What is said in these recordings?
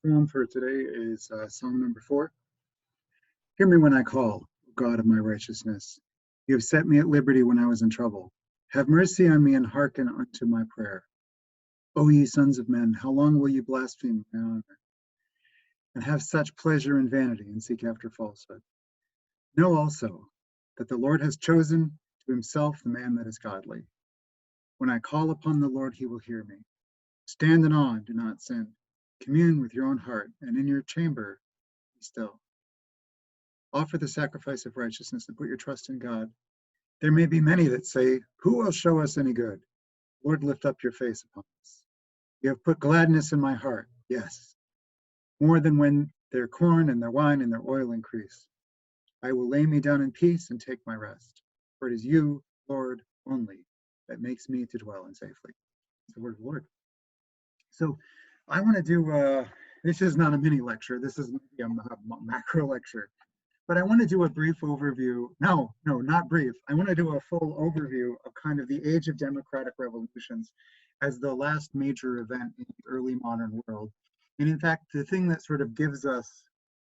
Psalm for today is Psalm number 4. Hear me when I call, O God of my righteousness. You have set me at liberty when I was in trouble. Have mercy on me and hearken unto my prayer. O ye sons of men, how long will you blaspheme my honor, and have such pleasure in vanity, and seek after falsehood? Know also that the Lord has chosen to himself the man that is godly. When I call upon the Lord, he will hear me. Stand in awe and do not sin. Commune with your own heart, and in your chamber be still. Offer the sacrifice of righteousness and put your trust in God. There may be many that say, who will show us any good? Lord, lift up your face upon us. You have put gladness in my heart, yes, more than when their corn and their wine and their oil increase. I will lay me down in peace and take my rest. For it is you, Lord, only, that makes me to dwell in safety. It's the word of the Lord. So I want to do, this is not a mini lecture. This is a macro lecture. But I want to do a brief overview. No, not brief. I want to do a full overview of kind of the age of democratic revolutions as the last major event in the early modern world. And in fact, the thing that sort of gives us,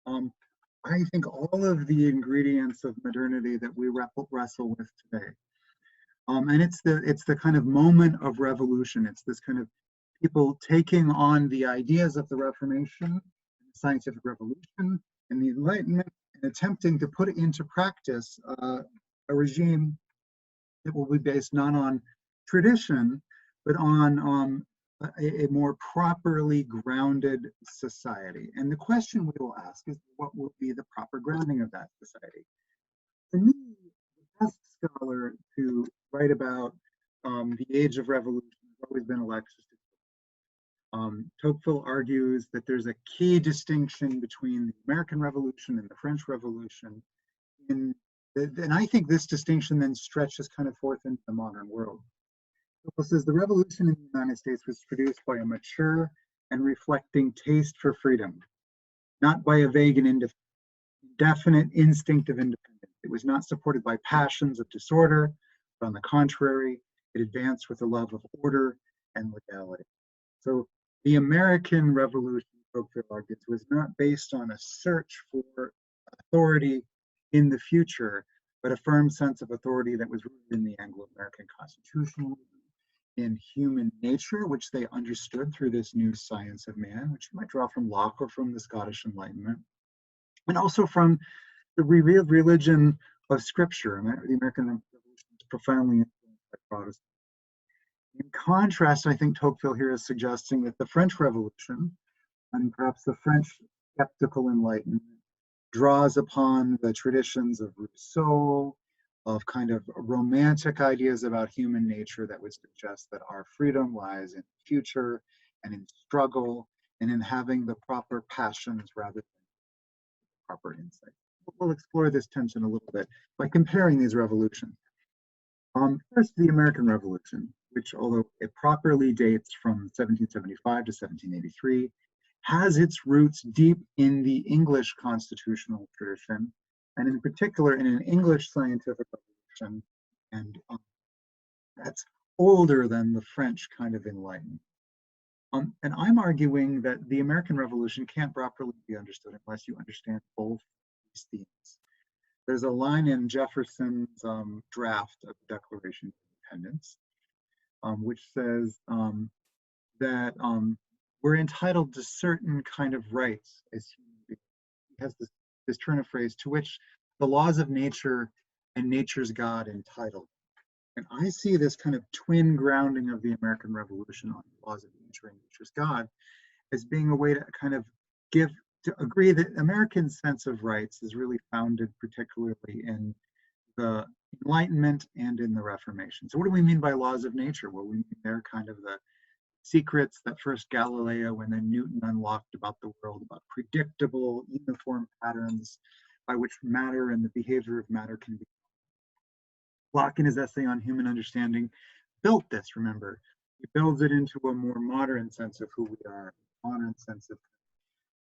I think, all of the ingredients of modernity that we wrestle with today. And it's the kind of moment of revolution. It's this kind of people taking on the ideas of the Reformation, the scientific revolution, and the Enlightenment, and attempting to put into practice a regime that will be based not on tradition, but on a more properly grounded society. And the question we will ask is, what will be the proper grounding of that society? For me, the best scholar to write about the age of revolution has always been Alexis de Tocqueville argues that there's a key distinction between the American Revolution and the French Revolution. And I think this distinction then stretches kind of forth into the modern world. Tocqueville says the revolution in the United States was produced by a mature and reflecting taste for freedom, not by a vague and indefinite instinct of independence. It was not supported by passions of disorder, but on the contrary, it advanced with a love of order and legality. So the American Revolution, Tocqueville argues, was not based on a search for authority in the future, but a firm sense of authority that was rooted in the Anglo-American Constitution, in human nature, which they understood through this new science of man, which you might draw from Locke or from the Scottish Enlightenment, and also from the revealed religion of Scripture. The American Revolution is profoundly influenced by Protestant. In contrast, I think Tocqueville here is suggesting that the French Revolution, and perhaps the French skeptical Enlightenment, draws upon the traditions of Rousseau, of kind of romantic ideas about human nature that would suggest that our freedom lies in the future and in struggle and in having the proper passions rather than proper insight. We'll explore this tension a little bit by comparing these revolutions. First, the American Revolution, which, although it properly dates from 1775 to 1783, has its roots deep in the English constitutional tradition, and in particular in an English scientific revolution, and that's older than the French kind of Enlightenment. And I'm arguing that the American Revolution can't properly be understood unless you understand both these themes. There's a line in Jefferson's draft of the Declaration of Independence, which says that we're entitled to certain kind of rights as human beings. He has this turn of phrase, to which the laws of nature and nature's God entitled. And I see this kind of twin grounding of the American Revolution on the laws of nature and nature's God as being a way to kind of agree that American sense of rights is really founded particularly in the Enlightenment and in the Reformation. So what do we mean by laws of nature? Well, we mean they're kind of the secrets that first Galileo and then Newton unlocked about the world, about predictable, uniform patterns by which matter and the behavior of matter can be. Locke, in his essay on human understanding, built this, remember. He builds it into a more modern sense of who we are, a modern sense of,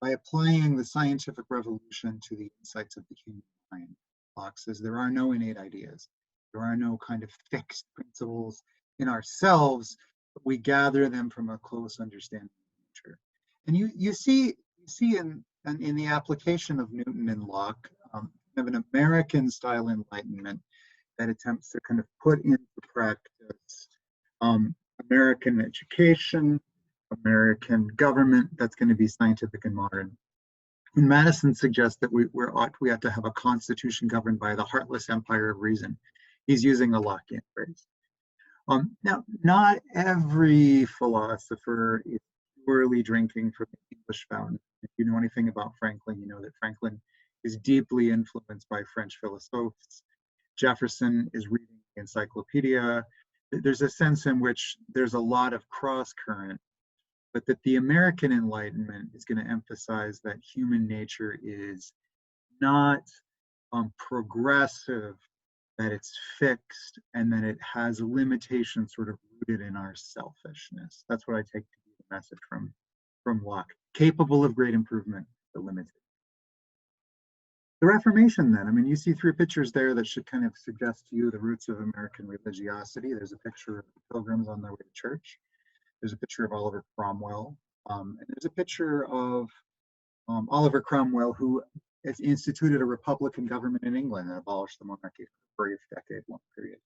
by applying the scientific revolution to the insights of the human mind. Locke says there are no innate ideas. There are no kind of fixed principles in ourselves, but we gather them from a close understanding of nature. And you see see in the application of Newton and Locke, kind of an American-style enlightenment that attempts to kind of put into practice American education, American government that's going to be scientific and modern. And Madison suggests that we ought to have a constitution governed by the heartless empire of reason. He's using a Lockean phrase. Now, not every philosopher is purely drinking from the English fountain. If you know anything about Franklin, you know that Franklin is deeply influenced by French philosophers. Jefferson is reading the encyclopedia. There's a sense in which there's a lot of cross current, but that the American Enlightenment is going to emphasize that human nature is not progressive, that it's fixed, and that it has limitations sort of rooted in our selfishness. That's what I take to be the message from Locke. Capable of great improvement, but limited. The Reformation then, I mean, you see three pictures there that should kind of suggest to you the roots of American religiosity. There's a picture of the Pilgrims on their way to church. There's a picture of Oliver Cromwell. And there's a picture of Oliver Cromwell, who has instituted a republican government in England and abolished the monarchy for a brief decade-long period.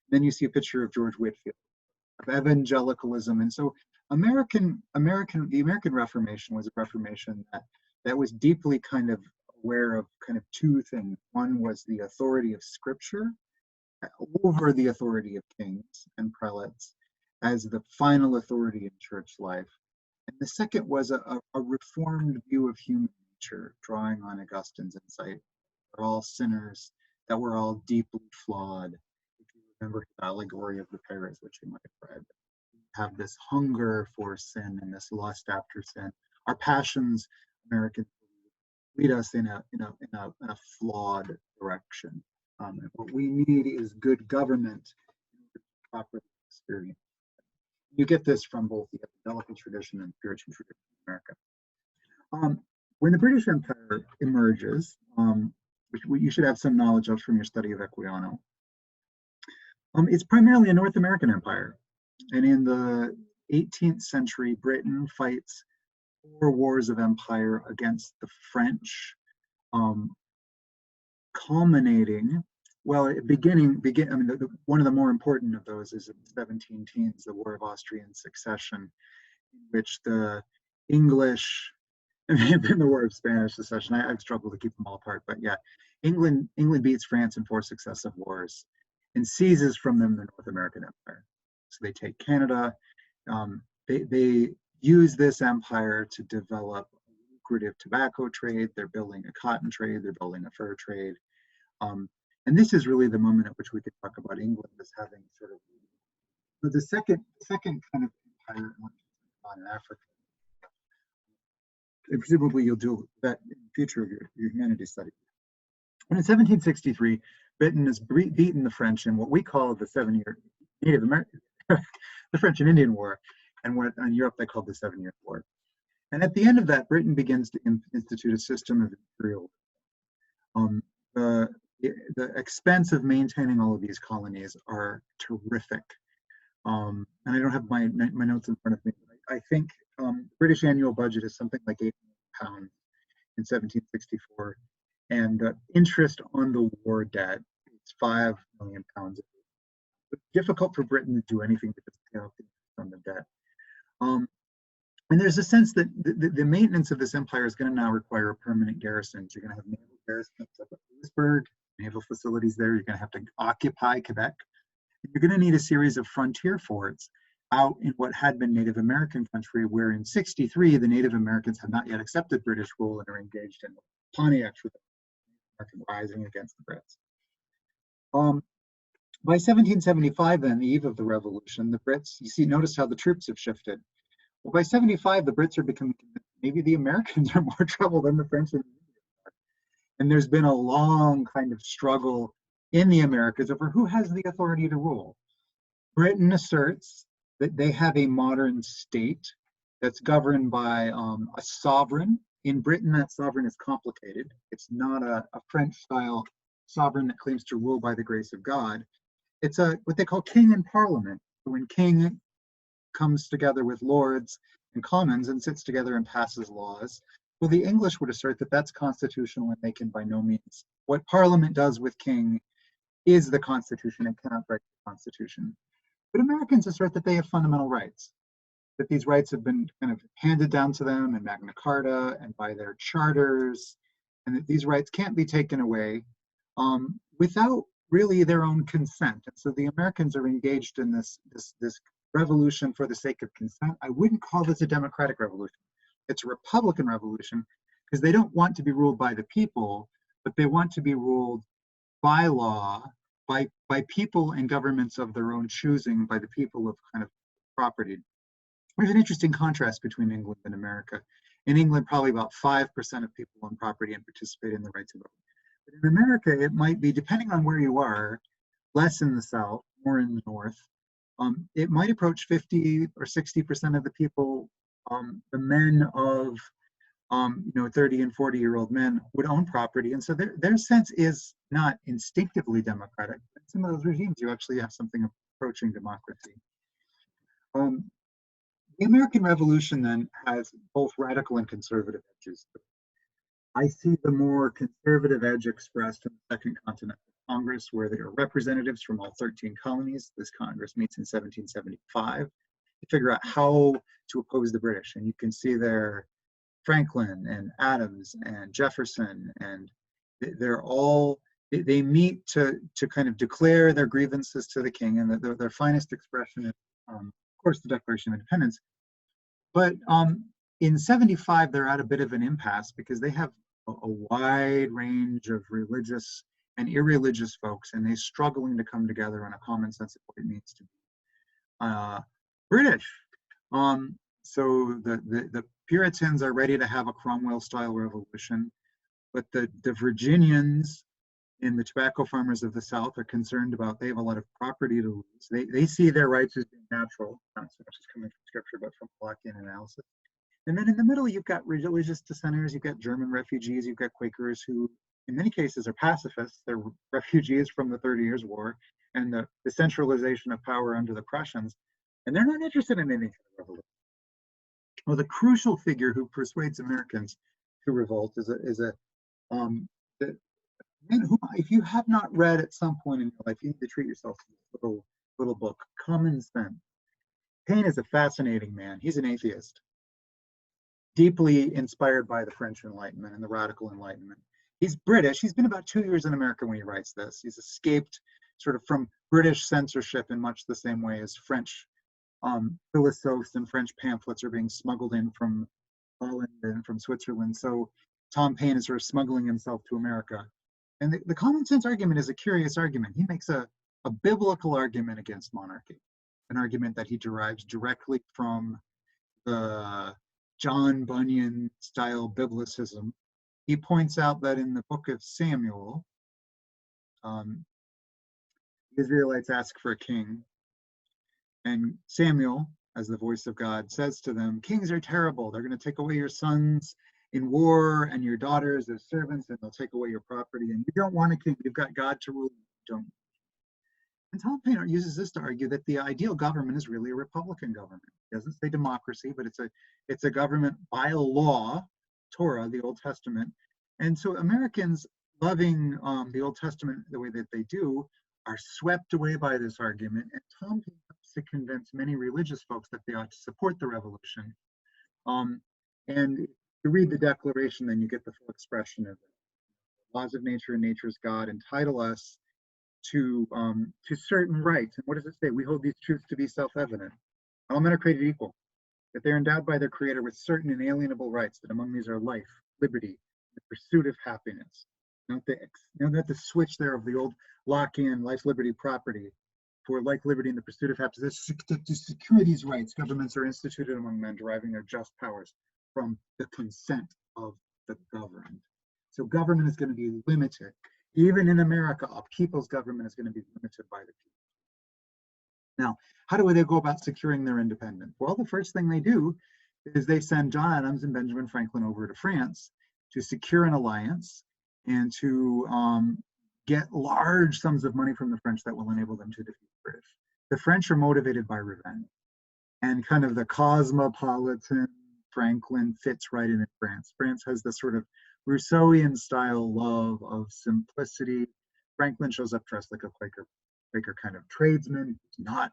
Then you see a picture of George Whitefield, of evangelicalism. And so the American Reformation was a Reformation that was deeply kind of aware of kind of two things. One was the authority of Scripture over the authority of kings and prelates as the final authority in church life. And the second was a reformed view of human nature, drawing on Augustine's insight. We're all sinners, that we're all deeply flawed. If you remember the allegory of the parrots, which you might have read, we have this hunger for sin and this lust after sin. Our passions, Americans, lead us in a flawed direction. And what we need is good government in order to properly experience. You get this from both the evangelical tradition and Puritan tradition in America. When the British Empire emerges, which you should have some knowledge of from your study of Equiano, it's primarily a North American empire. And in the 18th century, Britain fights 4 wars of empire against the French, culminating, well, one of the more important of those is in the 17 teens, the War of Austrian Succession, in which the English, and then the War of Spanish Succession. I've struggled to keep them all apart, but yeah, England beats France in 4 successive wars and seizes from them the North American Empire. So they take Canada. They use this empire to develop a lucrative tobacco trade. They're building a cotton trade. They're building a fur trade. And this is really the moment at which we could talk about England as having sort of, but the second kind of empire in Africa. And presumably you'll do that in the future of your humanities study. And in 1763, Britain has beaten the French in what we call the 7-year Native American, the French and Indian War, and what in Europe they called the 7-Year War. And at the end of that, Britain begins to institute a system of imperial. The expense of maintaining all of these colonies are terrific. And I don't have my notes in front of me. But I think British annual budget is something like £8 million in 1764, and interest on the war debt is £5 million. It's difficult for Britain to do anything to just pay off the interest on the debt. And there's a sense that the maintenance of this empire is going to now require a permanent garrison. You're going to have naval garrisons up at Louisbourg, naval facilities there. You're going to have to occupy Quebec. You're going to need a series of frontier forts out in what had been Native American country, where in 63, the Native Americans have not yet accepted British rule and are engaged in Pontiac rising against the Brits. By 1775, then, the eve of the revolution, the Brits, notice how the troops have shifted. Well, by 75, the Brits are becoming, maybe the Americans are more trouble than the French and the Indians are. And there's been a long kind of struggle in the Americas over who has the authority to rule. Britain asserts that they have a modern state that's governed by a sovereign. In Britain, that sovereign is complicated. It's not a French-style sovereign that claims to rule by the grace of God. It's what they call king and parliament. When king comes together with lords and commons and sits together and passes laws, Well, the English would assert that that's constitutional and they can by no means, what Parliament does with king is the Constitution and cannot break the Constitution. But Americans assert that they have fundamental rights, that these rights have been kind of handed down to them in Magna Carta and by their charters, and that these rights can't be taken away without really their own consent. And so the Americans are engaged in this revolution for the sake of consent. I wouldn't call this a democratic revolution. It's a Republican revolution because they don't want to be ruled by the people, but they want to be ruled by law, by people and governments of their own choosing, by the people of kind of property. There's an interesting contrast between England and America. In England, probably about 5% of people own property and participate in the right to vote. But in America, it might be, depending on where you are, less in the South, more in the North. It might approach 50 or 60% of the people, the men of 30 and 40-year-old men would own property. And so their sense is not instinctively democratic. In some of those regimes, you actually have something approaching democracy. The American Revolution then has both radical and conservative edges. I see the more conservative edge expressed in the Second Continental Congress, where there are representatives from all 13 colonies. This Congress meets in 1775 to figure out how to oppose the British. And you can see there Franklin and Adams and Jefferson, and they meet to kind of declare their grievances to the king, and their finest expression is, of course, the Declaration of Independence. But in 75, they're at a bit of an impasse because they have a wide range of religious and irreligious folks, and they're struggling to come together on a common sense of what it means to be British. So the Puritans are ready to have a Cromwell-style revolution, but the Virginians and the tobacco farmers of the South are concerned about, they have a lot of property to lose. They see their rights as being natural, not so much as coming from scripture, but from Lockean analysis. And then in the middle, you've got religious dissenters, you've got German refugees, you've got Quakers who, in many cases, are pacifists. They're refugees from the 30 Years' War and the centralization of power under the Prussians. And they're not interested in any kind of revolution. Well, the crucial figure who persuades Americans to revolt is a man who, if you have not read at some point in your life, you need to treat yourself to this little book, Common Sense. Paine is a fascinating man. He's an atheist, deeply inspired by the French Enlightenment and the Radical Enlightenment. He's British. He's been about 2 years in America when he writes this. He's escaped sort of from British censorship in much the same way as French philosophes and French pamphlets are being smuggled in from Holland and from Switzerland. So Tom Paine is sort of smuggling himself to America. And the common sense argument is a curious argument. He makes a biblical argument against monarchy, an argument that he derives directly from the John Bunyan style biblicism. He points out that in the book of Samuel, the Israelites ask for a king, and Samuel, as the voice of God, says to them, kings are terrible. They're going to take away your sons in war and your daughters as servants, and they'll take away your property. And you don't want a king. You've got God to rule. You don't. And Tom Paine uses this to argue that the ideal government is really a Republican government. It doesn't say democracy, but it's a government by law, Torah, the Old Testament. And so Americans loving the Old Testament the way that they do are swept away by this argument. And Tom Paine helps to convince many religious folks that they ought to support the revolution. And if you read the Declaration, then you get the full expression of it. The laws of nature and nature's God entitle us to certain rights. And what does it say? We hold these truths to be self-evident. All men are created equal, that they're endowed by their Creator with certain inalienable rights, that among these are life, liberty, the pursuit of happiness. Note the switch there of the old Lockean life, liberty, property for life, liberty, and the pursuit of happiness. To secure these rights, governments are instituted among men, deriving their just powers from the consent of the governed. So government is going to be limited. Even in America, a people's government is going to be limited by the people. Now, how do they go about securing their independence? Well, the first thing they do is they send John Adams and Benjamin Franklin over to France to secure an alliance and to get large sums of money from the French that will enable them to defeat the British. The French are motivated by revenge and kind of the cosmopolitan Franklin fits right in France. France has this sort of Rousseauian style love of simplicity. Franklin shows up dressed like a Quaker kind of tradesman.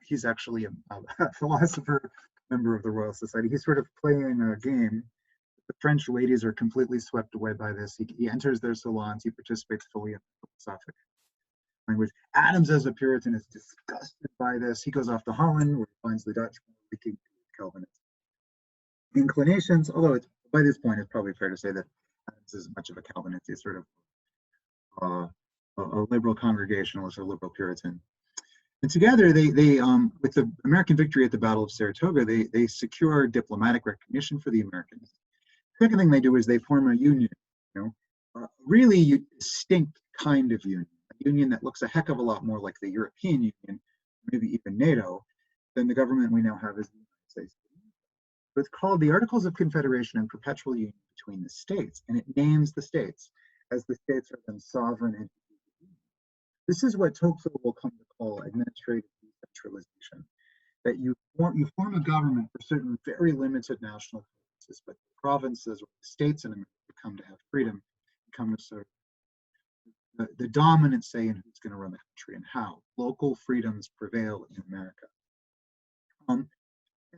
He's actually a philosopher, member of the Royal Society. He's sort of playing a game. The French ladies are completely swept away by this. He enters their salons. He participates fully in philosophic language. Adams, as a Puritan, is disgusted by this. He goes off to Holland, where he finds the Dutch speaking Calvinist inclinations. Although by this point, it's probably fair to say that Adams isn't much of a Calvinist. He's sort of a liberal Congregationalist or liberal Puritan. And together, they with the American victory at the Battle of Saratoga, they secure diplomatic recognition for the Americans. The second thing they do is they form a union, really distinct kind of union, a union that looks a heck of a lot more like the European Union, maybe even NATO, than the government we now have as the United States. It's called the Articles of Confederation and Perpetual Union between the States, and it names the states as the states are then sovereign entities. This is what Tocqueville will come to call administrative decentralization, that you form a government for certain very limited national purposes, but the provinces or the states in America come to have freedom, come to serve the dominant say in who's going to run the country and how. Local freedoms prevail in America.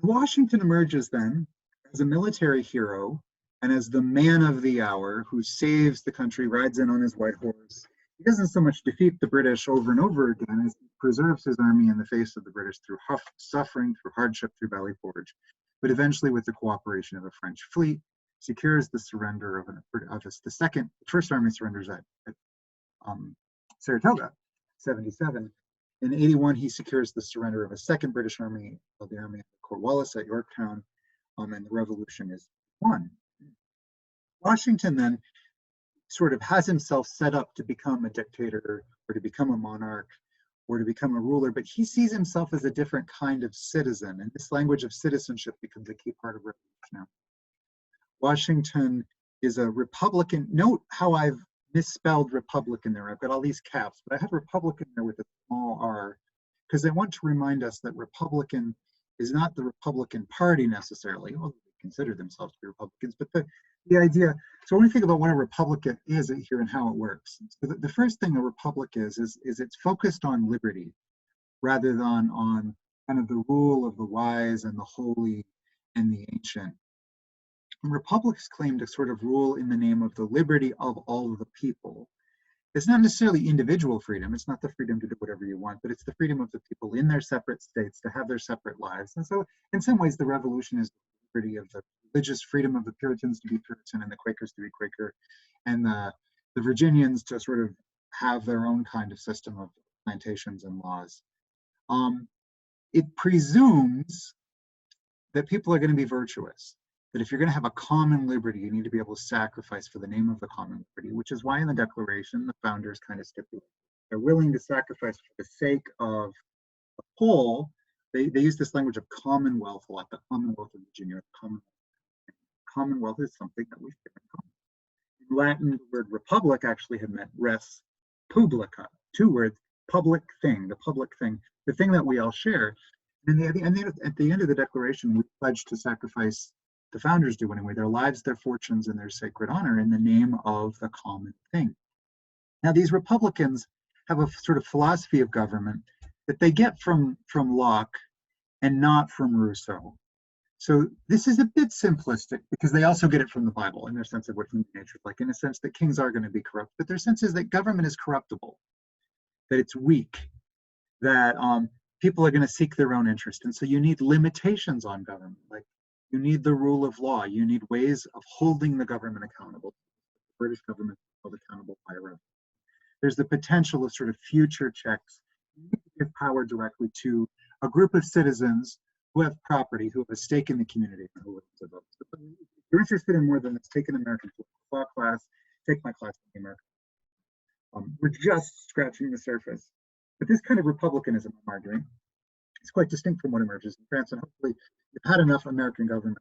Washington emerges then as a military hero and as the man of the hour who saves the country, rides in on his white horse. He doesn't so much defeat the British over and over again as he preserves his army in the face of the British through suffering, through hardship, through Valley Forge, but eventually with the cooperation of a French fleet, secures the surrender of the first army surrenders at Saratoga, 77. In 81, he secures the surrender of a second British army, of the army of Cornwallis at Yorktown, and the revolution is won. Washington then sort of has himself set up to become a dictator or to become a monarch or to become a ruler, but he sees himself as a different kind of citizen, and this language of citizenship becomes a key part of revolution now. Washington is a Republican. Note how I've misspelled Republican there. I've got all these caps, but I have Republican there with a small r, because I want to remind us that Republican is not the Republican Party necessarily, although they consider themselves to be Republicans, but the idea, so when we think about what a republic is here and how it works, so the first thing a republic is it's focused on liberty rather than on kind of the rule of the wise and the holy and the ancient. And republics claim to sort of rule in the name of the liberty of all of the people. It's not necessarily individual freedom. It's not the freedom to do whatever you want, but it's the freedom of the people in their separate states to have their separate lives. And so in some ways, the revolution is the liberty of the religious freedom of the Puritans to be Puritan and the Quakers to be Quaker, and the Virginians to sort of have their own kind of system of plantations and laws. It presumes that people are going to be virtuous, that if you're going to have a common liberty, you need to be able to sacrifice for the name of the common liberty, which is why in the Declaration, the founders kind of stipulate they're willing to sacrifice for the sake of the whole. They use this language of commonwealth a lot, the Commonwealth of Virginia. Commonwealth is something that we share in common. In Latin, the word republic actually had meant res publica, two words, public thing, the public thing, the thing that we all share. And at the end of the Declaration, we pledge to sacrifice, the founders do anyway, their lives, their fortunes, and their sacred honor in the name of the common thing. Now, these Republicans have a sort of philosophy of government that they get from Locke and not from Rousseau. So this is a bit simplistic because they also get it from the Bible in their sense of what human nature is like, in a sense that kings are going to be corrupt, but their sense is that government is corruptible, that it's weak, that people are going to seek their own interest. And so you need limitations on government, like you need the rule of law, you need ways of holding the government accountable. The British government is held accountable by a revolution. There's the potential of sort of future checks. You need to give power directly to a group of citizens who have property, who have a stake in the community. If you're interested in more than this, take an American law class, take my class in America. We're just scratching the surface. But this kind of republicanism, I'm arguing, is quite distinct from what emerges in France, and hopefully you've had enough American government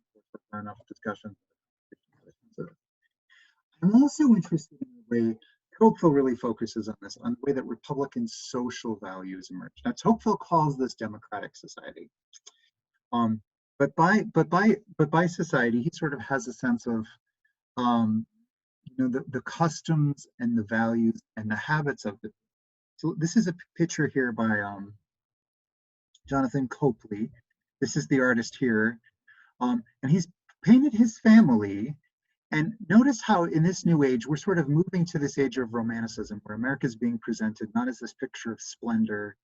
for enough discussion. I'm also interested in the way Tocqueville really focuses on this, on the way that Republican social values emerge. Now, Tocqueville calls this democratic society. But by society, he sort of has a sense of the customs and the values and the habits of it. So this is a picture here by Jonathan Copley. This is the artist here, and he's painted his family. And notice how in this new age, we're sort of moving to this age of romanticism, where America is being presented not as this picture of splendor,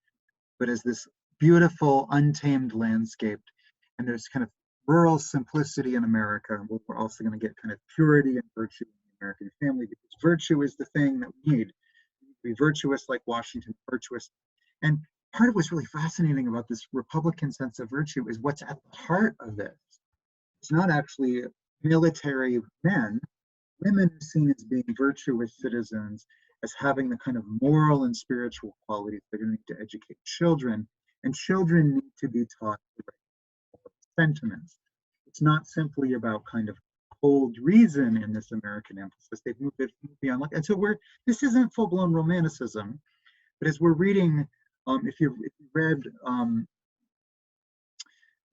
but as this beautiful, untamed landscape. And there's kind of rural simplicity in America. And we're also going to get kind of purity and virtue in the American family, because virtue is the thing that we need. We need to be virtuous like Washington, virtuous. And part of what's really fascinating about this Republican sense of virtue is what's at the heart of this. It's not actually military men. Women are seen as being virtuous citizens, as having the kind of moral and spiritual qualities they're going to need to educate children. And children need to be taught the right sentiments. It's not simply about kind of cold reason in this American emphasis. They've moved it beyond. And so this isn't full-blown romanticism, but as we're reading, if you read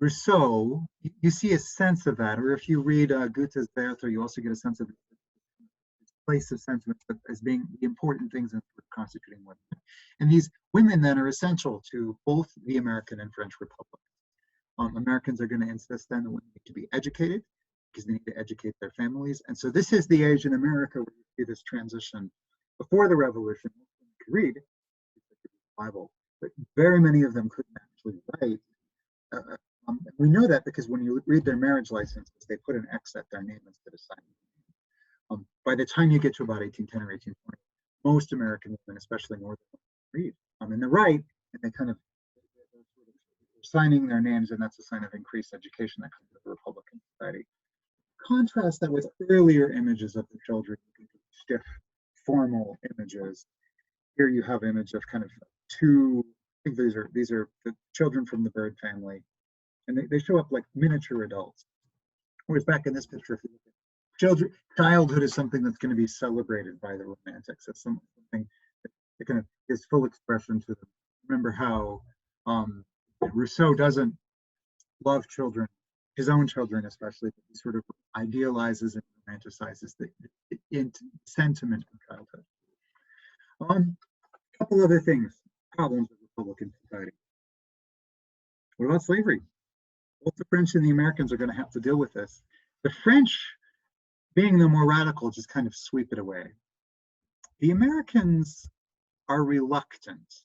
Rousseau, you see a sense of that. Or if you read Goethe's Werther, you also get a sense of this place of sentiment as being the important things in constituting women. And these women then are essential to both the American and French Republic. Americans are going to insist then that women need to be educated, because they need to educate their families. And so this is the age in America where you see this transition. Before the Revolution, you could read the Bible, but very many of them couldn't actually write. We know that because when you read their marriage licenses, they put an X at their name instead of signing. By the time you get to about 1810 or 1820, most American women, especially northern women, read. And they write, and they kind of signing their names, and that's a sign of increased education that comes with the Republican society. Contrast that with earlier images of the children, stiff, formal images. Here you have an image of kind of two. I think these are the children from the Byrd family, and they show up like miniature adults. Whereas back in this picture, if you look at childhood is something that's going to be celebrated by the Romantics. It's something that kind of is full expression to them. Remember how Rousseau doesn't love children, his own children especially, but he sort of idealizes and romanticizes the sentiment of childhood. A couple other things, problems of Republican society. What about slavery? Both the French and the Americans are going to have to deal with this. The French, being the more radical, just kind of sweep it away. The Americans are reluctant.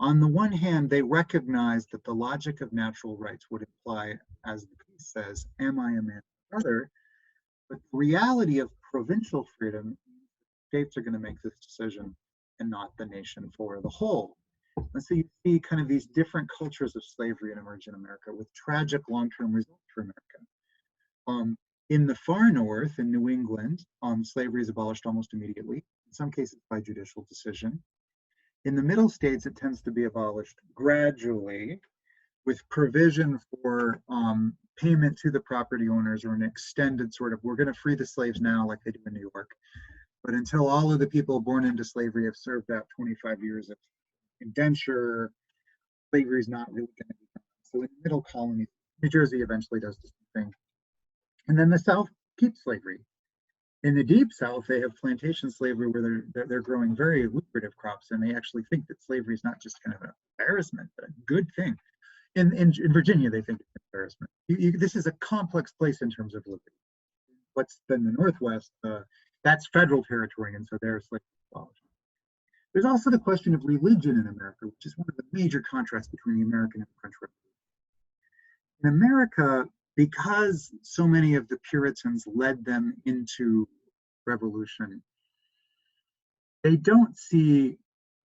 On the one hand, they recognize that the logic of natural rights would imply, as the piece says, am I a man or other? But the reality of provincial freedom, states are going to make this decision and not the nation for the whole. And so you see kind of these different cultures of slavery emerge in America with tragic long-term results for America. In the far north, in New England, slavery is abolished almost immediately, in some cases by judicial decision. In the middle states, it tends to be abolished gradually with provision for payment to the property owners, or an extended sort of, we're going to free the slaves now like they do in New York. But until all of the people born into slavery have served out 25 years of indenture, slavery is not really going to be done. So in the middle colonies, New Jersey eventually does the same thing. And then the South keeps slavery. In the deep South, they have plantation slavery where they're growing very lucrative crops, and they actually think that slavery is not just kind of an embarrassment, but a good thing. In Virginia, they think it's an embarrassment. This is a complex place in terms of liberty. What's then the Northwest, that's federal territory, and so there's slavery abolished. There's also the question of religion in America, which is one of the major contrasts between the American and French Revolution. In America, because so many of the Puritans led them into revolution, they don't see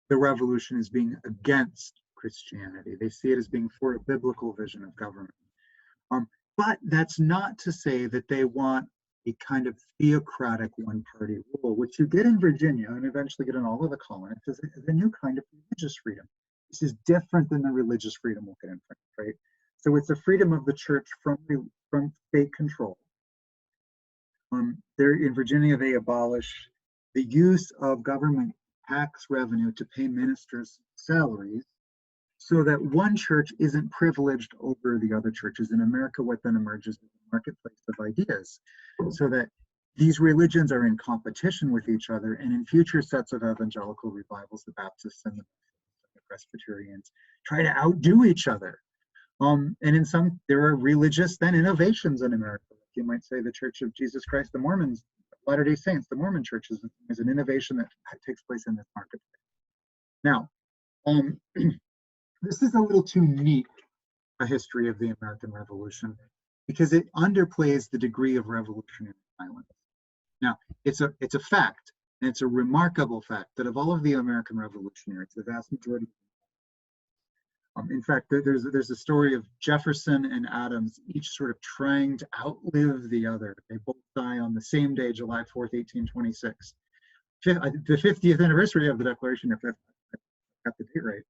the revolution as being against Christianity. They see it as being for a biblical vision of government. But that's not to say that they want a kind of theocratic one-party rule, which you get in Virginia and eventually get in all of the colonies, is a new kind of religious freedom. This is different than the religious freedom we'll get in France, right? So it's a freedom of the church from state control. There in Virginia, they abolish the use of government tax revenue to pay ministers' salaries. so that one church isn't privileged over the other churches. In America, what then emerges is a marketplace of ideas, so that these religions are in competition with each other, and in future sets of evangelical revivals, the Baptists and the Presbyterians try to outdo each other. And in some, there are religious then innovations in America. You might say the Church of Jesus Christ, the Mormons, Latter-day Saints, the Mormon Church is an innovation that takes place in this marketplace. Now, this is a little too neat a history of the American Revolution because it underplays the degree of revolutionary violence. Now, it's a fact, and it's a remarkable fact that of all of the American revolutionaries, the vast majority. In fact, there's a story of Jefferson and Adams each sort of trying to outlive the other. They both die on the same day, July 4th, 1826. The 50th anniversary of the Declaration, if I got the date right.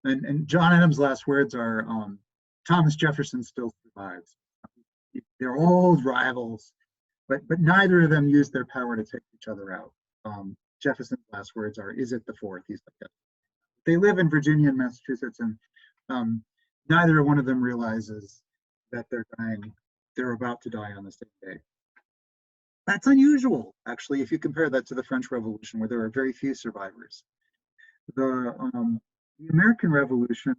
And John Adams' last words are, Thomas Jefferson still survives. They're old rivals, but neither of them used their power to take each other out. Jefferson's last words are, "Is it the 4th?" He's like that. They live in Virginia and Massachusetts, and neither one of them realizes that they're about to die on the same day. That's unusual, actually, if you compare that to the French Revolution, where there are very few survivors. The American Revolution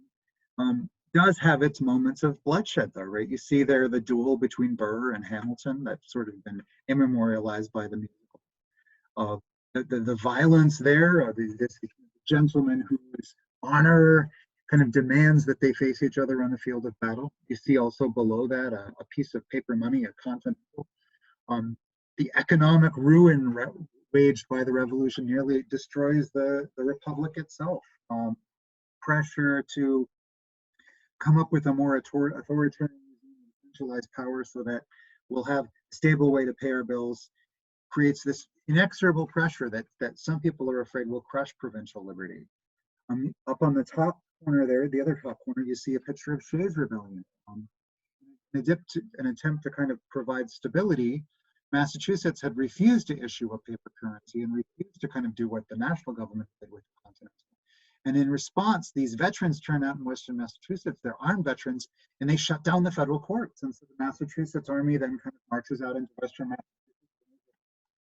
does have its moments of bloodshed, though, right? You see there the duel between Burr and Hamilton that's sort of been immemorialized by the musical. The violence there, this gentleman whose honor kind of demands that they face each other on the field of battle. You see also below that a piece of paper money, a continental. The economic ruin waged by the revolution nearly destroys the republic itself. Pressure to come up with a more authoritarian, centralized power so that we'll have a stable way to pay our bills creates this inexorable pressure that some people are afraid will crush provincial liberty. Up on the top corner there, the other top corner, you see a picture of Shays' Rebellion. An attempt to kind of provide stability, Massachusetts had refused to issue a paper currency and refused to kind of do what the national government did with the continental. And in response, these veterans turn out in Western Massachusetts, they're armed veterans, and they shut down the federal courts. And so the Massachusetts Army then kind of marches out into Western Massachusetts.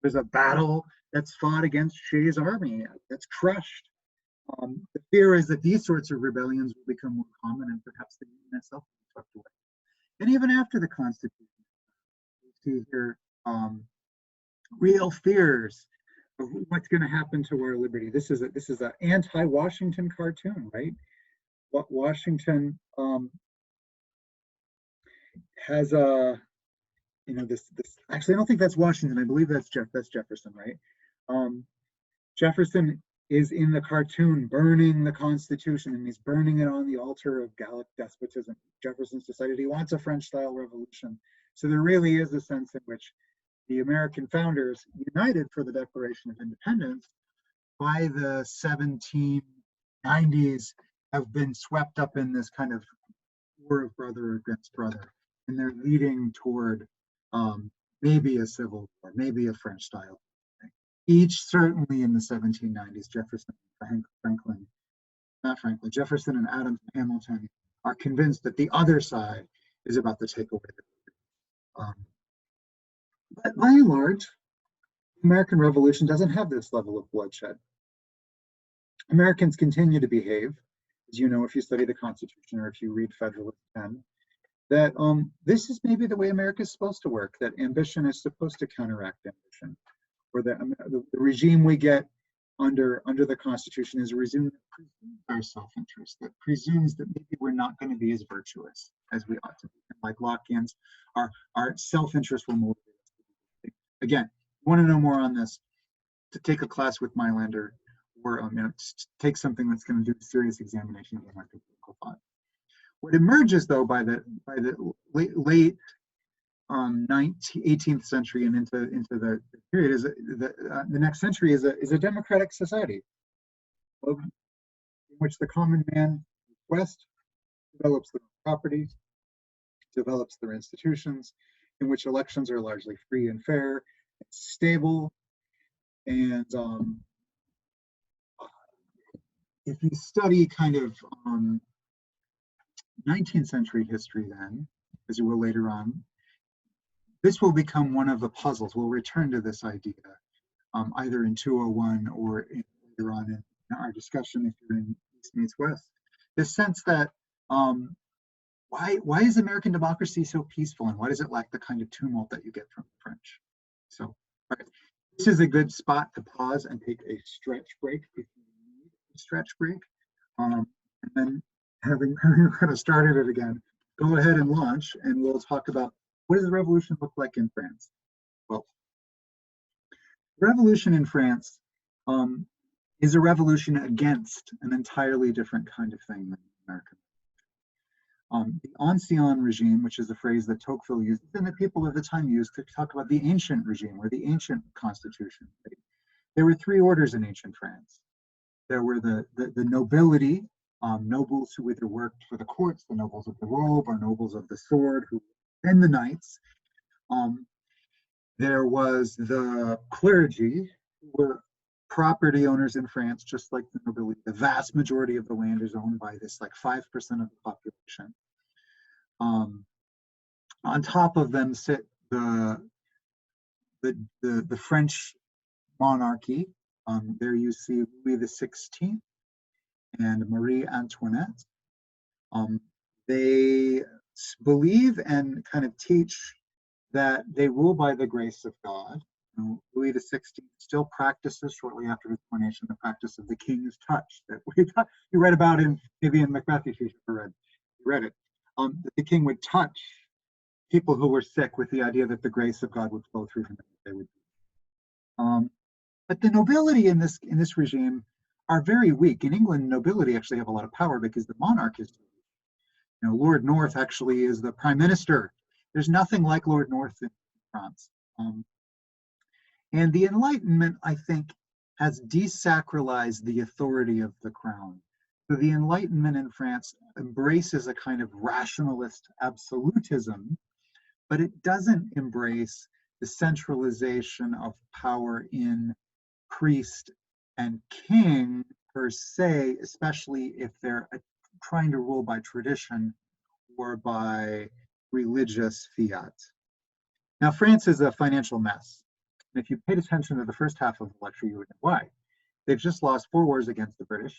There's a battle that's fought against Shays' army that's crushed. The fear is that these sorts of rebellions will become more common and perhaps the Union itself will be tucked away. And even after the Constitution, we see here real fears of what's going to happen to our liberty. This is an anti-Washington cartoon, right? What Washington has a, this actually I don't think that's Washington. I believe that's Jefferson, right? Jefferson is in the cartoon burning the Constitution, and he's burning it on the altar of Gallic despotism. Jefferson's decided he wants a French-style revolution. So there really is a sense in which the American founders united for the Declaration of Independence by the 1790s have been swept up in this kind of war of brother against brother, and they're leading toward maybe a civil war, maybe a French-style. Each certainly in the 1790s, Jefferson and Adams and Hamilton are convinced that the other side is about to take away the but by and large, the American Revolution doesn't have this level of bloodshed. Americans continue to behave, as you know if you study the Constitution or if you read Federalist 10, that this is maybe the way America is supposed to work, that ambition is supposed to counteract ambition, or that the regime we get under the Constitution is a regime that presumes our self-interest, that presumes that maybe we're not going to be as virtuous as we ought to be. And like Lockeans, our self-interest will motivate us to do. Again, want to know more on this, to take a class with Mailander, or take something that's going to do a serious examination of American political thought. What emerges, though, by the late 18th century and into the period is the next century is a democratic society in which the common man West develops their property, develops their institutions, in which elections are largely free and fair, stable, and if you study kind of 19th century history then, as you will later on, this will become one of the puzzles. We'll return to this idea either in 201 or later on in our discussion if you're in East meets West. This sense that why is American democracy so peaceful, and why does it lack the kind of tumult that you get from the French? So, all right. This is a good spot to pause and take a stretch break if you need a stretch break. And then having kind of started it again, go ahead and launch, and we'll talk about what does the revolution look like in France. Well, the revolution in France is a revolution against an entirely different kind of thing than American. The ancien regime, which is a phrase that Tocqueville used and that people of the time used to talk about the ancient regime or the ancient constitution. There were three orders in ancient France. There were the nobility, nobles who either worked for the courts, the nobles of the robe, or nobles of the sword, and the knights. There was the clergy, who were property owners in France, just like the nobility. The vast majority of the land is owned by this, like 5% of the population. On top of them sit the French monarchy. There you see Louis XVI and Marie Antoinette. They believe and kind of teach that they rule by the grace of God. Louis XVI still practices, shortly after his coronation, the practice of the king's touch that you read about in maybe in Macbeth, if you read it. The king would touch people who were sick with the idea that the grace of God would flow through them. But the nobility in this regime are very weak. In England, nobility actually have a lot of power because the monarch is, Lord North actually is the prime minister. There's nothing like Lord North in France. And the Enlightenment, I think, has desacralized the authority of the crown. So the Enlightenment in France embraces a kind of rationalist absolutism, but it doesn't embrace the centralization of power in priest and king per se, especially if they're trying to rule by tradition or by religious fiat. Now, France is a financial mess. And if you paid attention to the first half of the lecture, you would know why. They've just lost 4 wars against the British.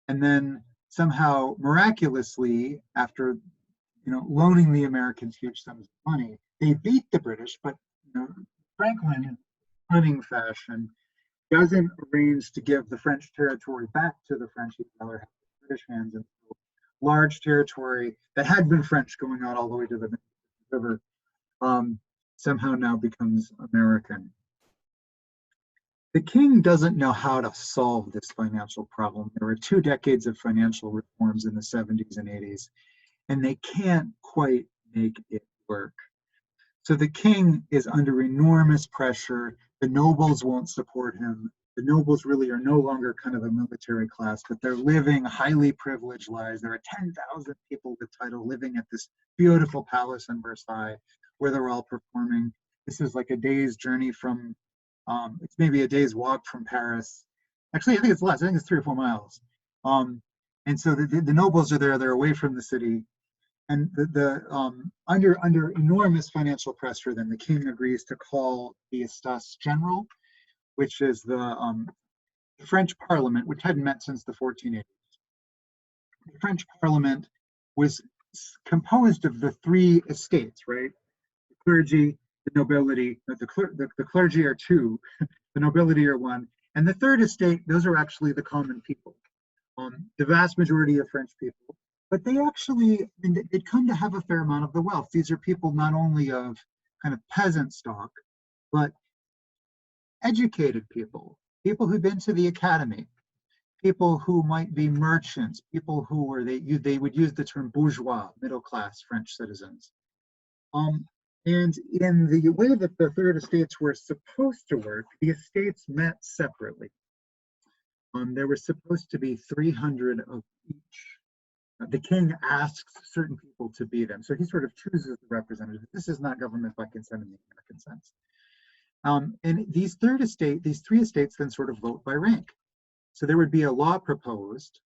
And then somehow, miraculously, after loaning the Americans huge sums of money, they beat the British, but Franklin, in cunning fashion, doesn't arrange to give the French territory back to the French. He'd rather have the British hands, and large territory that had been French going out all the way to the river somehow now becomes American. The king doesn't know how to solve this financial problem. There were 2 decades of financial reforms in the 70s and 80s, and they can't quite make it work. So the king is under enormous pressure. The nobles won't support him. The nobles really are no longer kind of a military class, but they're living highly privileged lives. There are 10,000 people with title living at this beautiful palace in Versailles, where they're all performing. This is like a day's journey from, it's maybe a day's walk from Paris. Actually, I think it's less. I think it's 3 or 4 miles. And so the nobles are there. They're away from the city. And under enormous financial pressure, then the king agrees to call the Estates General, which is the French Parliament, which hadn't met since the 1480s. The French Parliament was composed of the 3 estates, right? The clergy, the nobility. The clergy are 2, the nobility are 1, and the 3rd estate. Those are actually the common people, the vast majority of French people. But they actually, they'd come to have a fair amount of the wealth. These are people not only of kind of peasant stock, but educated people, people who've been to the academy, people who might be merchants, people who were, they would use the term bourgeois, middle-class French citizens. And in the way that the 3rd estates were supposed to work, the estates met separately. There were supposed to be 300 of each. The king asks certain people to be them. So he sort of chooses the representative. This is not government by consent in the American sense. And these 3 estates then sort of vote by rank. So there would be a law proposed,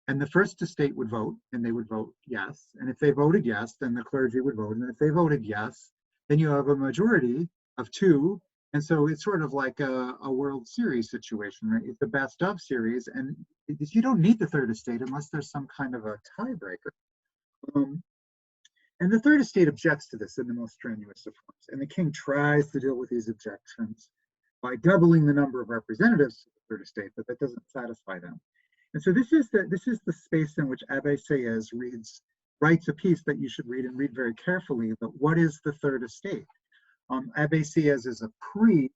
and the First Estate would vote, and they would vote yes. And if they voted yes, then the clergy would vote. And if they voted yes, then you have a majority of two. And so it's sort of like a World Series situation, right? It's the best of series. And you don't need the Third Estate unless there's some kind of a tiebreaker. And the Third Estate objects to this in the most strenuous of forms. And the king tries to deal with these objections by doubling the number of representatives to the Third Estate, but that doesn't satisfy them. And so this is the space in which Abbe Sieyès writes a piece that you should read and read very carefully. But what is the Third Estate? Abbe Sieyès is a priest.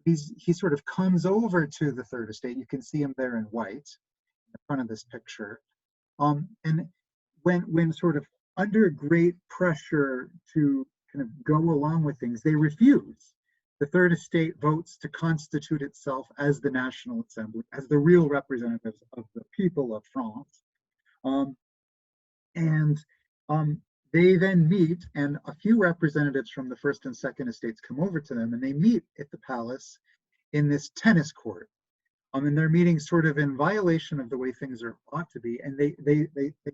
He sort of comes over to the Third Estate. You can see him there in white in the front of this picture. And when sort of under great pressure to kind of go along with things, they refuse. The Third Estate votes to constitute itself as the National Assembly, as the real representatives of the people of France. They then meet, and a few representatives from the First and Second Estates come over to them, and they meet at the palace in this tennis court. And they're meeting sort of in violation of the way things ought to be, and they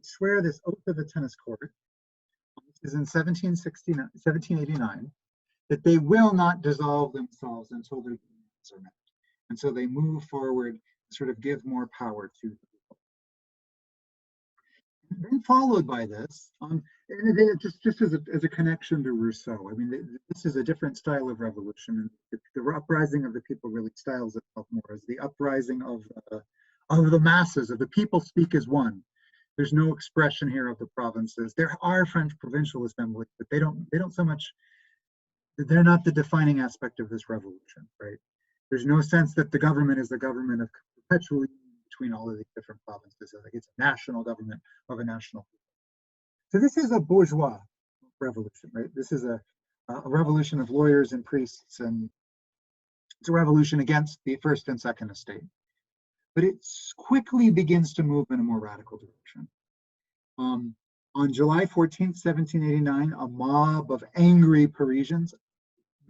swear this oath of the tennis court, which is in 1789, that they will not dissolve themselves until their demands are met. And so they move forward to sort of give more power to the people. Then followed by this, and just as a connection to Rousseau, I mean, this is a different style of revolution. And the uprising of the people really styles itself more as the uprising of the masses, of the people speak as one. There's no expression here of the provinces. There are French provincial assemblies, but they don't so much. They're not the defining aspect of this revolution, right? There's no sense that the government is the government of perpetual union between all of these different provinces. Like it's a national government of a national people. So this is a bourgeois revolution, right? This is a revolution of lawyers and priests, and it's a revolution against the First and Second Estate. But it quickly begins to move in a more radical direction. On July 14th, 1789, a mob of angry Parisians,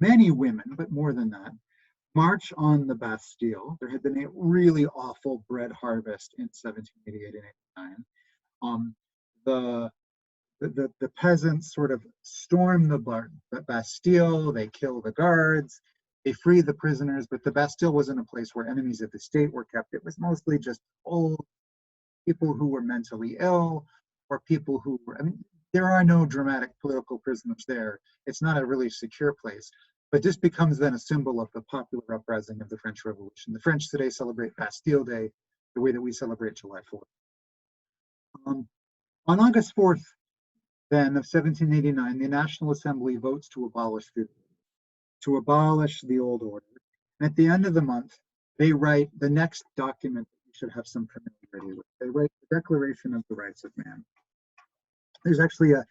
many women, but more than that, march on the Bastille. There had been a really awful bread harvest in 1788 and 89. The peasants sort of storm the Bastille, they kill the guards, they free the prisoners, but the Bastille wasn't a place where enemies of the state were kept. It was mostly just old people who were mentally ill, or people who were, I mean, there are no dramatic political prisoners there. It's not a really secure place, but this becomes then a symbol of the popular uprising of the French Revolution. The French today celebrate Bastille Day the way that we celebrate July 4th. On August 4th, then, of 1789, the National Assembly votes to abolish the old order. And at the end of the month, they write the next document that you should have some familiarity with. They write the Declaration of the Rights of Man. There's actually a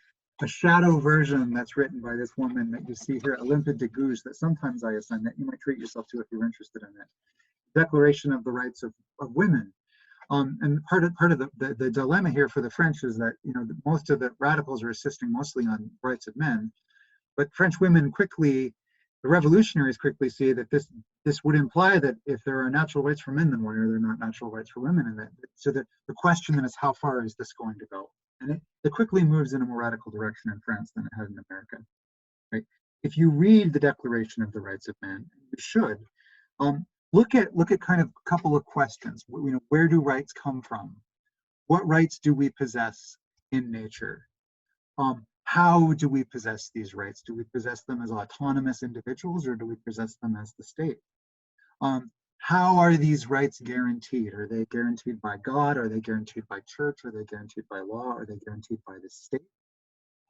shadow version that's written by this woman that you see here, Olympe de Gouges, that sometimes I assign, that you might treat yourself to if you're interested in it. Declaration of the Rights of Women. And part of the dilemma here for the French is that, you know, most of the radicals are insisting mostly on rights of men, but French women quickly, the revolutionaries quickly see that this would imply that if there are natural rights for men, then why are there not natural rights for women? And so the question then is, how far is this going to go? And it quickly moves in a more radical direction in France than it had in America. Right? If you read the Declaration of the Rights of Man, you should look at kind of a couple of questions. You know, where do rights come from? What rights do we possess in nature? How do we possess these rights? Do we possess them as autonomous individuals, or do we possess them as the state? How are these rights guaranteed? Are they guaranteed by God? Are they guaranteed by church? Are they guaranteed by law? Are they guaranteed by the state?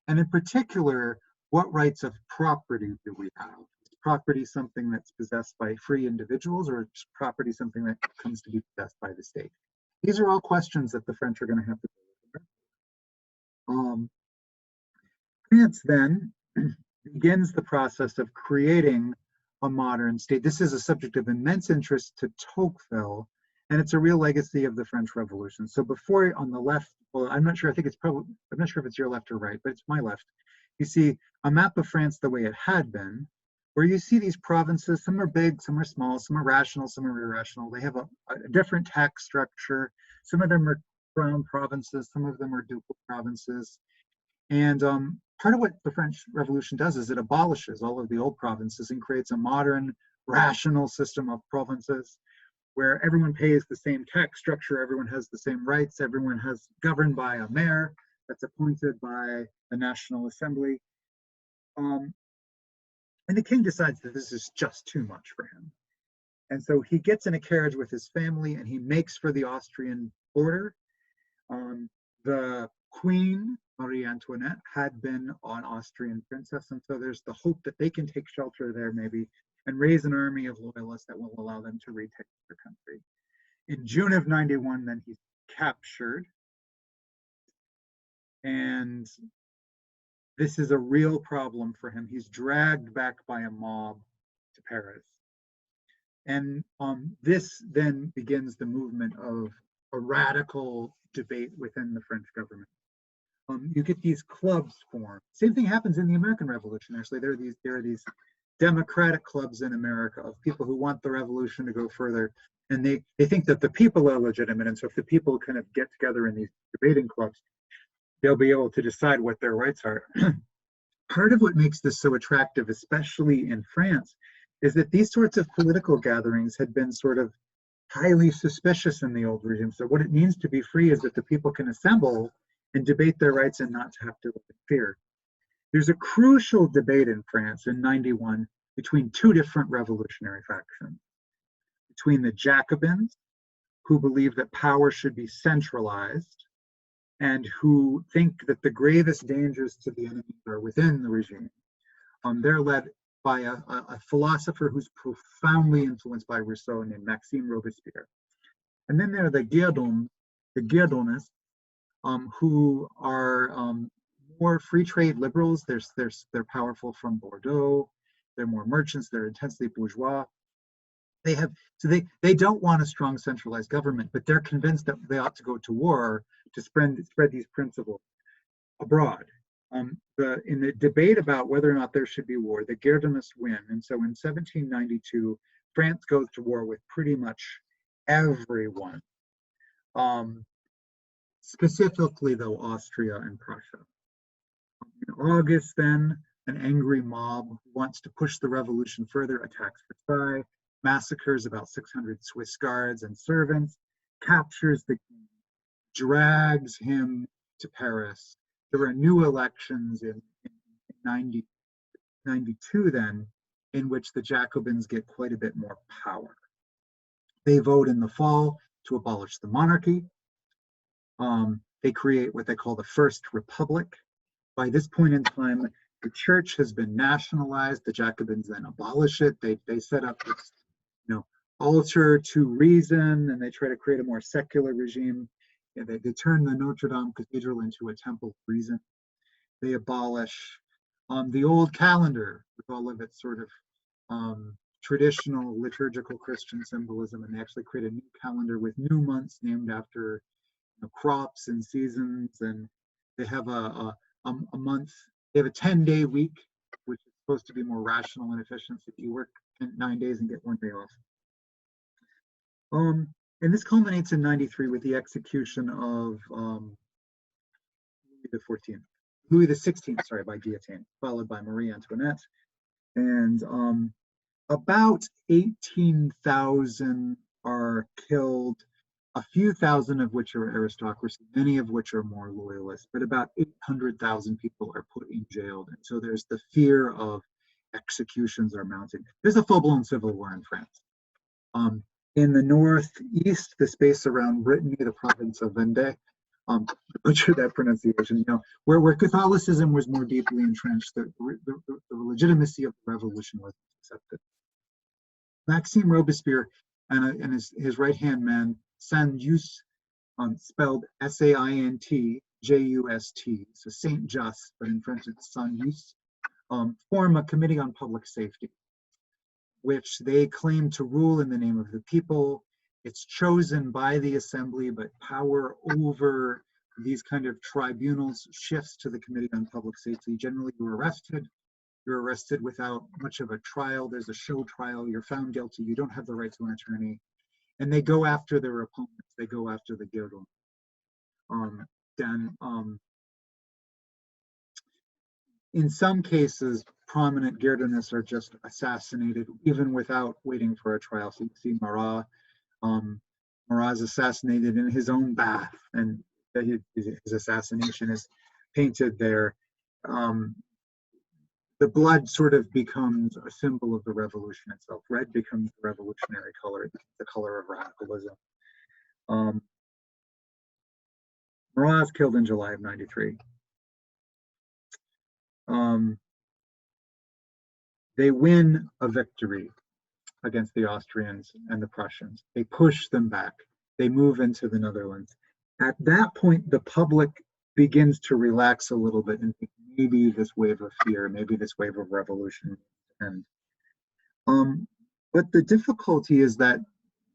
And in particular, what rights of property do we have? Is property something that's possessed by free individuals, or is property something that comes to be possessed by the state? These are all questions that the French are going to have to deal with. France then begins the process of creating a modern state. This is a subject of immense interest to Tocqueville, and it's a real legacy of the French Revolution. So before, on the left, well, I'm not sure, I'm not sure if it's your left or right, but it's my left. You see a map of France the way it had been, where you see these provinces. Some are big, some are small, some are rational, some are irrational. They have a different tax structure. Some of them are crown provinces, some of them are ducal provinces. And part of what the French Revolution does is it abolishes all of the old provinces and creates a modern, rational system of provinces where everyone pays the same tax structure, everyone has the same rights, everyone has governed by a mayor that's appointed by the National Assembly. And the king decides that this is just too much for him. And so he gets in a carriage with his family and he makes for the Austrian border. The Queen, Marie Antoinette, had been an Austrian princess. And so there's the hope that they can take shelter there maybe and raise an army of loyalists that will allow them to retake their country. In June of 91, then he's captured. And this is a real problem for him. He's dragged back by a mob to Paris. And this then begins the movement of a radical debate within the French government. You get these clubs formed. Same thing happens in the American Revolution, actually. There are these democratic clubs in America of people who want the revolution to go further. And they think that the people are legitimate. And so if the people kind of get together in these debating clubs, they'll be able to decide what their rights are. Part of what makes this so attractive, especially in France, is that these sorts of political gatherings had been sort of highly suspicious in the old regime. So what it means to be free is that the people can assemble and debate their rights and not to have to live in fear. There's a crucial debate in France in 91 between two different revolutionary factions. Between the Jacobins, who believe that power should be centralized and who think that the gravest dangers to the enemy are within the regime. They're led by a philosopher who's profoundly influenced by Rousseau named Maxime Robespierre. And then there are the Guerdonists, who are more free trade liberals. They're powerful from Bordeaux. They're more merchants. They're intensely bourgeois. They don't want a strong centralized government, but they're convinced that they ought to go to war to spread these principles abroad. In the debate about whether or not there should be war, the Guerdonists win. And so in 1792, France goes to war with pretty much everyone, specifically though Austria and Prussia. In August then, an angry mob wants to push the revolution further, attacks Versailles, massacres about 600 Swiss guards and servants, captures the king, drags him to Paris. There were new elections in 92 then, in which the Jacobins get quite a bit more power. They vote in the fall to abolish the monarchy. They create what they call the First Republic. By this point in time, the church has been nationalized. The Jacobins then abolish it. They set up this, altar to reason, and they try to create a more secular regime. They turn the Notre Dame Cathedral into a temple of reason. They abolish the old calendar with all of its sort of traditional liturgical Christian symbolism, and they actually create a new calendar with new months named after crops and seasons. And they have a month. They have a 10-day week, which is supposed to be more rational and efficient. So you work 9 days and get 1 day off. And this culminates in 93 with the execution of Louis XVI, sorry, by guillotine, followed by Marie Antoinette. And about 18,000 are killed, a few thousand of which are aristocracy, many of which are more loyalists, but about 800,000 people are put in jail. And so there's the fear of executions are mounting. There's a full-blown civil war in France. In the northeast, the space around Brittany, the province of Vendée, butcher that pronunciation, where Catholicism was more deeply entrenched, the legitimacy of the revolution was accepted. Maxime Robespierre and his right-hand man, Saint-Just, spelled Saint-Just, so Saint Just, but in French it's Saint-Just, form a committee on public safety, which they claim to rule in the name of the people. It's chosen by the assembly, but power over these kind of tribunals shifts to the Committee on Public Safety. Generally, you're arrested, You're arrested without much of a trial. There's a show trial. You're found guilty. You don't have the right to an attorney. And they go after their opponents. They go after the Girdle. Then, in some cases, prominent Girdanists are just assassinated, even without waiting for a trial. So you see Marat. Marat is assassinated in his own bath, and his assassination is painted there. The blood sort of becomes a symbol of the revolution itself. Red becomes the revolutionary color, the color of radicalism. Marat is killed in July of '93. They win a victory against the Austrians and the Prussians. They push them back. They move into the Netherlands. At that point, the public begins to relax a little bit and think maybe this wave of fear, maybe this wave of revolution. And but the difficulty is that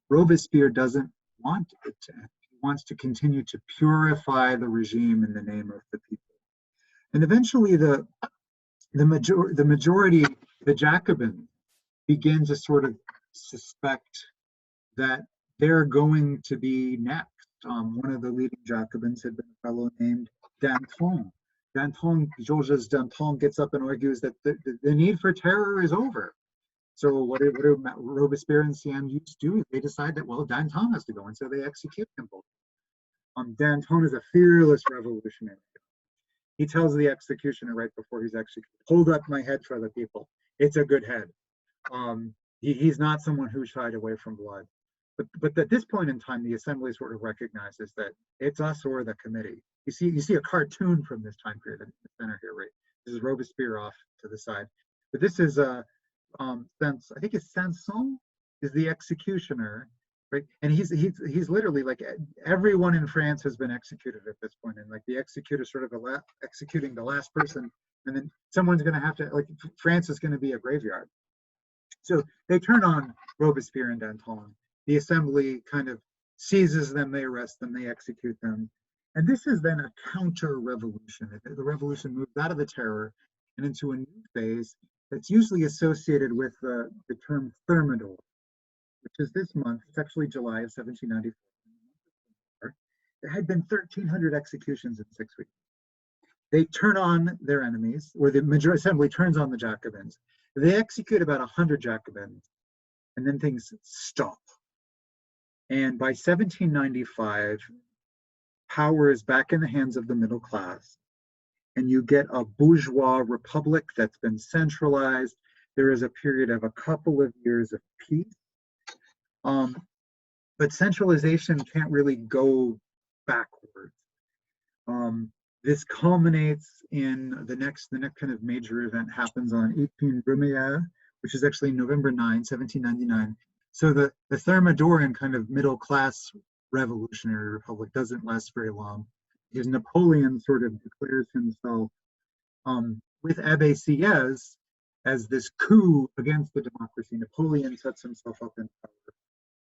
Robespierre doesn't want it to end. He wants to continue to purify the regime in the name of the people. And eventually the majority, the Jacobins, begin to sort of suspect that they're going to be next. One of the leading Jacobins had been a fellow named Danton. Georges Danton gets up and argues that the need for terror is over. So what do Robespierre and Sieyès do? They decide that, well, Danton has to go, and so they execute him both. Danton is a fearless revolutionary. He tells the executioner right before he's executed, hold up my head for the people. It's a good head. He's not someone who shied away from blood. But at this point in time, the assembly sort of recognizes that it's us or the committee. You see a cartoon from this time period in the center here, right? This is Robespierre off to the side. But this is I think it's Sanson is the executioner, right? And he's literally like everyone in France has been executed at this point, and like the executor sort of executing the last person, and then someone's going to have to, like, France is going to be a graveyard. So they turn on Robespierre and Danton. The assembly kind of seizes them, they arrest them, they execute them. And this is then a counter-revolution. The revolution moves out of the terror and into a new phase that's usually associated with the term Thermidor, which is this month. It's actually July of 1794. There had been 1,300 executions in 6 weeks. They turn on their enemies, or the major assembly turns on the Jacobins. They execute about 100 Jacobins, and then things stop. And by 1795, power is back in the hands of the middle class, and you get a bourgeois republic that's been centralized. There is a period of a couple of years of peace, but centralization can't really go backwards. This culminates in the next kind of major event happens on 18 Brumaire, which is actually November 9, 1799. So the Thermidoran kind of middle class revolutionary republic doesn't last very long, because Napoleon sort of declares himself with Abbé Sieyès as this coup against the democracy. Napoleon sets himself up in power,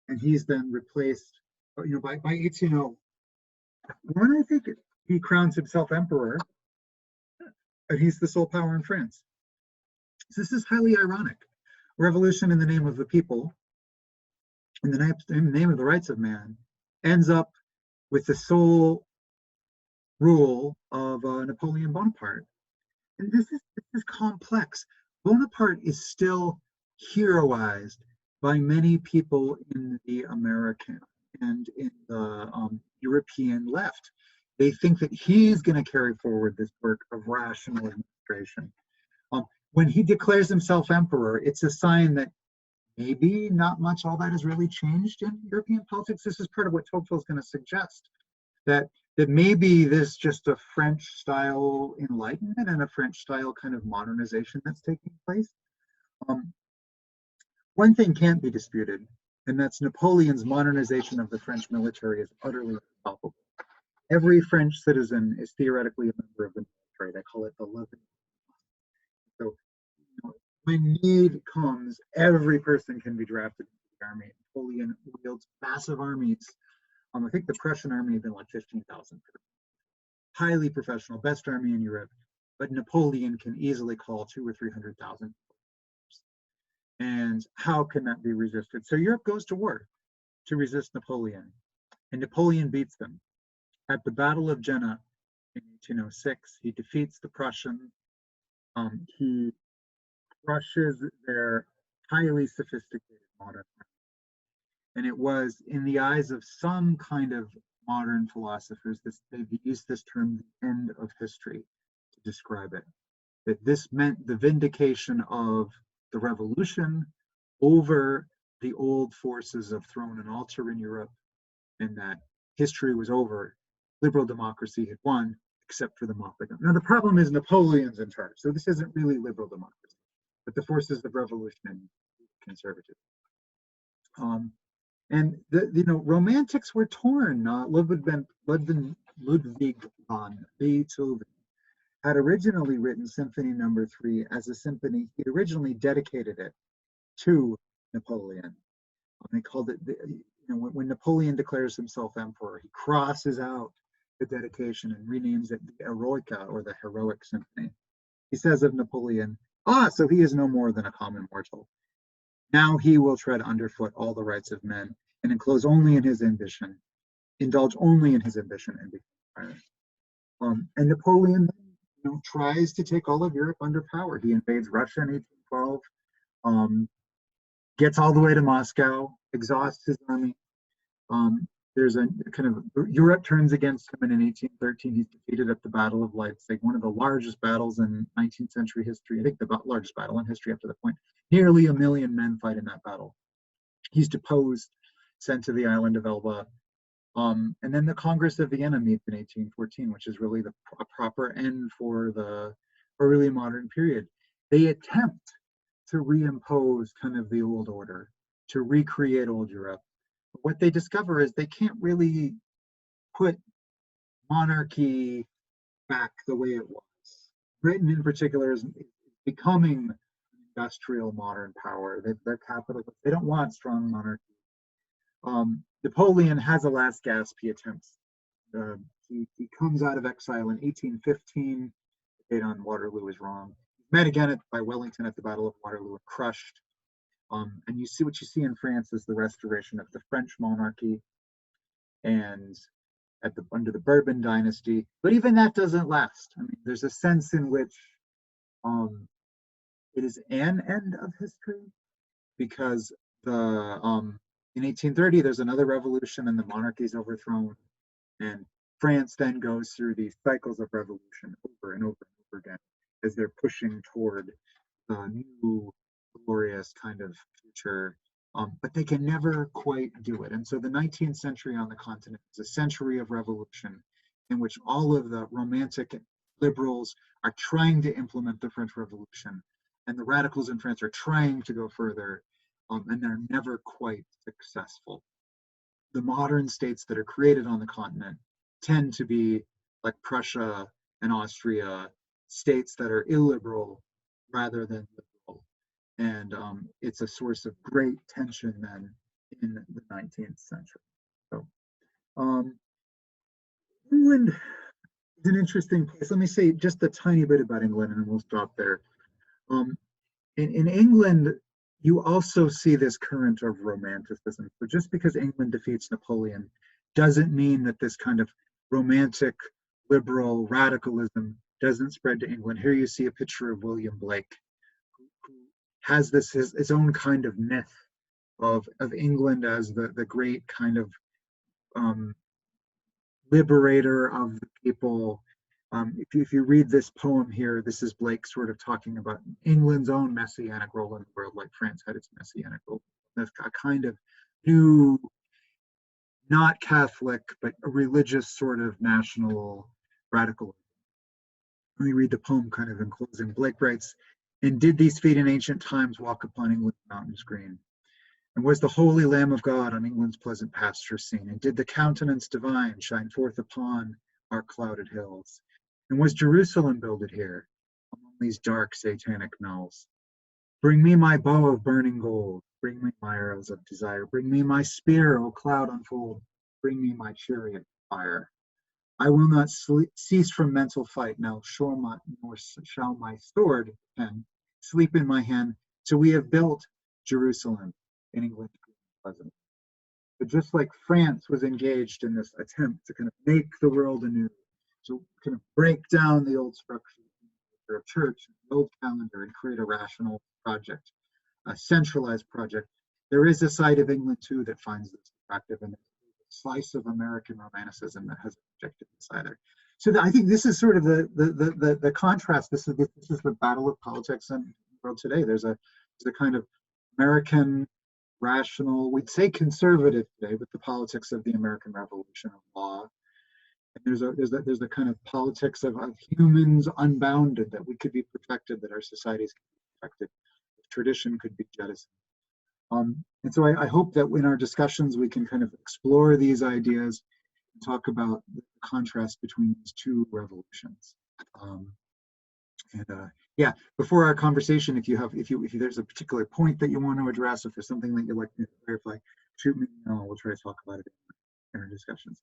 and he's then replaced, by 1801, I think he crowns himself emperor, and he's the sole power in France. So this is highly ironic. Revolution in the name of the people, in the name of the rights of man, ends up with the sole rule of Napoleon Bonaparte. And this is complex. Bonaparte is still heroized by many people in the American and in the European left. They think that he's going to carry forward this work of rational administration. When he declares himself emperor, it's a sign that maybe not much all that has really changed in European politics. This is part of what Tocqueville is going to suggest, that maybe there's just a French-style enlightenment and a French-style kind of modernization that's taking place. One thing can't be disputed, and that's Napoleon's modernization of the French military is utterly unstoppable. Every French citizen is theoretically a member of the military. They call it the Levée. So when need comes, every person can be drafted into the army. Napoleon wields massive armies. I think the Prussian army had been like 15,000. Highly professional, best army in Europe. but Napoleon can easily call 200,000 or 300,000. And how can that be resisted? So Europe goes to war to resist Napoleon, and Napoleon beats them. At the Battle of Jena in 1806, he defeats the Prussians. He crushes their highly sophisticated modern army. And it was, in the eyes of some kind of modern philosophers, they've used this term, the end of history, to describe it. That this meant the vindication of the revolution over the old forces of throne and altar in Europe, and that history was over. Liberal democracy had won, except for the martyrdom. Now, the problem is Napoleon's in charge, so this isn't really liberal democracy, but the forces of revolution and conservatism. And romantics were torn. Ludwig van Beethoven had originally written Symphony No. 3 as a symphony. He'd originally dedicated it to Napoleon. They called it, when Napoleon declares himself emperor, he crosses out the dedication and renames it the Eroica, or the Heroic Symphony. He says of Napoleon, so he is no more than a common mortal. Now he will tread underfoot all the rights of men and indulge only in his ambition and be tyrant. And Napoleon tries to take all of Europe under power. He invades Russia in 1812, gets all the way to Moscow, exhausts his army. There's a kind of, Europe turns against him, and in 1813 he's defeated at the Battle of Leipzig, one of the largest battles in 19th century history. I think the largest battle in history up to the point. Nearly 1 million men fight in that battle. He's deposed, sent to the island of Elba. And then the Congress of Vienna meets in 1814, which is really a proper end for the early modern period. They attempt to reimpose kind of the old order, to recreate old Europe. But what they discover is they can't really put monarchy back the way it was. Britain in particular is becoming industrial modern power. They're capitalists. They don't want strong monarchy. Napoleon has a last gasp. He attempts. He comes out of exile in 1815. The date on Waterloo is wrong. He's met again by Wellington at the Battle of Waterloo and crushed. And you see what you see in France is the restoration of the French monarchy, and under the Bourbon dynasty. But even that doesn't last. I mean, there's a sense in which it is an end of history, because in 1830 there's another revolution and the monarchy is overthrown, and France then goes through these cycles of revolution over and over and over again as they're pushing toward the new glorious kind of future, but they can never quite do it. And so the 19th century on the continent is a century of revolution in which all of the romantic liberals are trying to implement the French Revolution, and the radicals in France are trying to go further, and they're never quite successful. The modern states that are created on the continent tend to be like Prussia and Austria, states that are illiberal rather than liberal. And it's a source of great tension then in the 19th century. So England is an interesting place. Let me say just a tiny bit about England and we'll stop there. In England, you also see this current of romanticism. So just because England defeats Napoleon doesn't mean that this kind of romantic, liberal radicalism doesn't spread to England. Here you see a picture of William Blake, who has this his own kind of myth of England as the great kind of liberator of the people. If you read this poem here, this is Blake sort of talking about England's own messianic role in the world, like France had its messianic role. That's a kind of new, not Catholic, but a religious sort of national radicalism. Let me read the poem kind of in closing. Blake writes, "And did these feet in ancient times walk upon England's mountains green? And was the holy Lamb of God on England's pleasant pasture seen? And did the countenance divine shine forth upon our clouded hills? And was Jerusalem builded here among these dark satanic knolls? Bring me my bow of burning gold, bring me my arrows of desire, bring me my spear, O cloud unfold, bring me my chariot fire. I will not cease from mental fight, nor shall my sword pen sleep in my hand. So we have built Jerusalem in England. Pleasant. But just like France was engaged in this attempt to kind of make the world anew, to kind of break down the old structure of church, the old calendar, and create a rational project, a centralized project, there is a side of England too that finds this attractive, and a slice of American romanticism that has rejected this either. So I think this is sort of the contrast. This is the battle of politics in the world today. There's a kind of American rational, we'd say conservative today, but the politics of the American Revolution of law. And there's a kind of politics of humans unbounded, that we could be protected, that our societies could be protected, tradition could be jettisoned. And so I hope that in our discussions we can kind of explore these ideas and talk about the contrast between these two revolutions. Yeah, before our conversation, if there's a particular point that you want to address, if there's something that you'd like me to clarify, shoot me an email. We'll try to talk about it in our discussions.